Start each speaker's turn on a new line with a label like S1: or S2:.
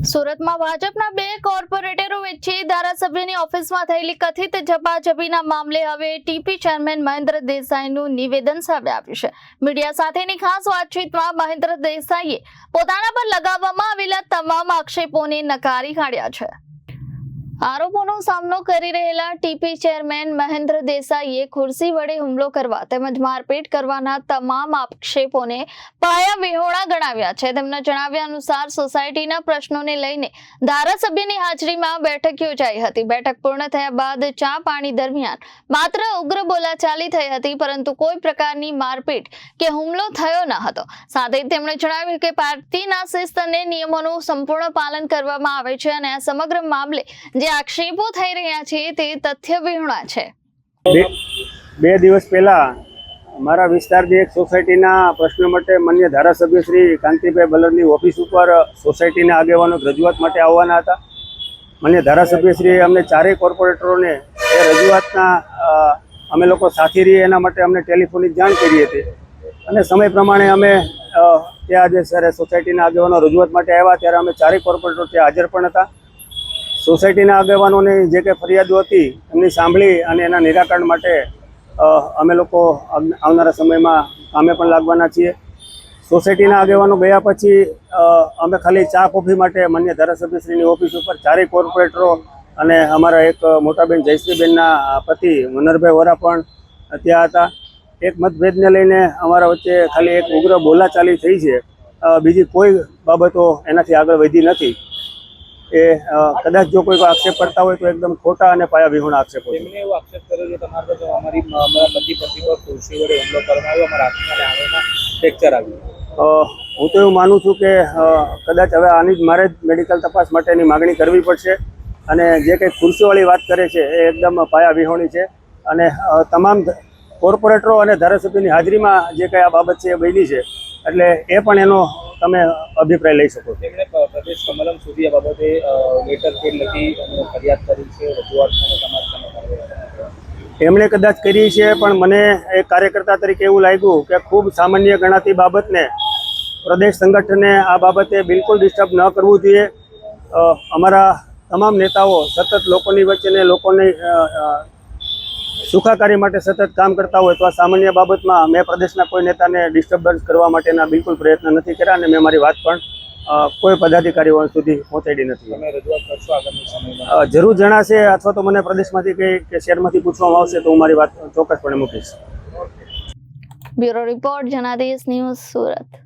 S1: સુરતમાં ભાજપના બે કોર્પોરેટરો વચ્ચે ધારાસભ્યની ઓફિસમાં થયેલી કથિત ઝપાઝપીના મામલે હવે ટીપી ચેરમેન મહેન્દ્ર દેસાઈનું નિવેદન સામે આવ્યું છે। મીડિયા સાથેની ખાસ વાતચીતમાં મહેન્દ્ર દેસાઈએ પોતાના પર લગાવવામાં આવેલા તમામ આક્ષેપોને નકારી કાઢ્યા છે। આરોપોનો સામનો કરી રહેલા ટીપી ચેરમેન મહેન્દ્ર દેસાઈએ ખુરશી વડે હુમલો કરવા તેમજ મારપીટ કરવાના તમામ આક્ષેપોને પાયાવિહોણા ગણાવ્યા છે। તેમના જણાવ્યા અનુસાર સોસાયટીના પ્રશ્નોને લઈને ધારાસભ્યની હાજરીમાં બેઠક યોજાઈ હતી। બેઠક પૂર્ણ થયા બાદ ચા પાણી દરમિયાન માત્ર ઉગ્ર બોલાચાલી થઈ હતી, પરંતુ કોઈ પ્રકારની મારપીટ કે હુમલો થયો ન હતો। સાથે તેમણે જણાવ્યું કે પાર્ટીના શિસ્ત અને નિયમોનું સંપૂર્ણ પાલન કરવામાં આવે છે અને આ સમગ્ર મામલે જે આક્ષેપો થઈ રહ્યા છે તે તથ્યવિહોણા છે।
S2: બે દિવસ પહેલા મારા વિસ્તારની એક સોસાયટીના પ્રશ્ન માટે માન્ય ધારાસભ્ય શ્રી કાંતિભાઈ બલરની ઓફિસ ઉપર સોસાયટીના આગેવાનો રજૂઆત માટે આવવાના હતા। માન્ય ધારાસભ્ય શ્રી અમને ચારેય કોર્પોરેટરોને એ રજૂઆતના અમે લોકો સાથી રહીએ એના માટે અમને ટેલિફોનિક જાણ કરી હતી અને સમય પ્રમાણે અમે ત્યાં જે સર સોસાયટીના આગેવાનો રજૂઆત માટે આવ્યા ત્યારે અમે ચારેય કોર્પોરેટરો ત્યાં હાજર પણ હતા। સોસાયટીના આગેવાનોની જે કંઈ ફરિયાદો હતી એમની સાંભળી અને એના નિરાકરણ માટે અમે લોકો આવનારા સમયમાં કામે પણ લાગવાના છીએ। સોસાયટીના આગેવાનો ગયા પછી અમે ખાલી ચા કોફી માટે માન્ય ધારાસભ્યશ્રીની ઓફિસ ઉપર ચારેય કોર્પોરેટરો અને અમારા એક મોટાબેન જયશ્રીબેનના પતિ મનરભાઈ વોરા પણ ત્યાં હતા। એક મતભેદને લઈને અમારા વચ્ચે ખાલી એક ઉગ્ર બોલાચાલી થઈ છે, બીજી કોઈ બાબતો એનાથી આગળ વધી નથી। એ કદાચ જો કોઈ આક્ષેપ કરતા હોય તો એકદમ ખોટા અને પાયાવિહોણા આક્ષેપો છે।
S3: એમને એવો આક્ષેપ કર્યો છે તમારા પર અમારી પતિ પર ખુરશી વડે હુમલો કરવામાં આવ્યો, અમારા હાથમાં આંગળીમાં ફ્રેક્ચર આવ્યું।
S2: હું તો એવું માનું છું કે કદાચ હવે આની જ મારે જ મેડિકલ તપાસ માટેની માગણી કરવી પડશે અને જે કંઈ ખુરશીવાળી વાત કરે છે એ એકદમ પાયાવિહોણી છે અને તમામ કોર્પોરેટરો અને ધારાસભ્યની હાજરીમાં જે કંઈ આ બાબત છે એ બની છે, એટલે એ પણ એનો તમે અભિપ્રાય લઈ શકો છો।
S3: તેમણે પ્રદેશ કમલમ સુધી આ બાબતે લેટર પેડ લખી અને ફરિયાદ કરી છે, રજૂઆત
S2: એમણે કદાચ કરી છે, પણ મને એક કાર્યકર્તા તરીકે એવું લાગ્યું કે ખૂબ સામાન્ય ગણાતી બાબતને પ્રદેશ સંગઠને આ બાબતે બિલકુલ ડિસ્ટર્બ ન કરવું જોઈએ। અમારા તમામ નેતાઓ સતત લોકોની વચ્ચે લોકોની સુખાકારી માટે સતત કામ કરતા હોય તો આ સામાન્ય બાબતમાં મેં પ્રદેશના કોઈ નેતાને ડિસ્ટર્બન્સ કરવા માટેના બિલકુલ પ્રયત્ન નથી કર્યા અને મેં મારી વાત પણ કોઈ પદાધિકારીઓ સુધી પહોંચાડી નથી।
S3: તમે રજૂઆત કરશો આગામી સમયમાં?
S2: જરૂર જણાશે અથવા તો મને પ્રદેશમાંથી કંઈ કે શહેરમાંથી પૂછવામાં આવશે તો હું મારી વાત ચોક્કસપણે મૂકીશ।
S1: Bureau report Janadesh news, Surat.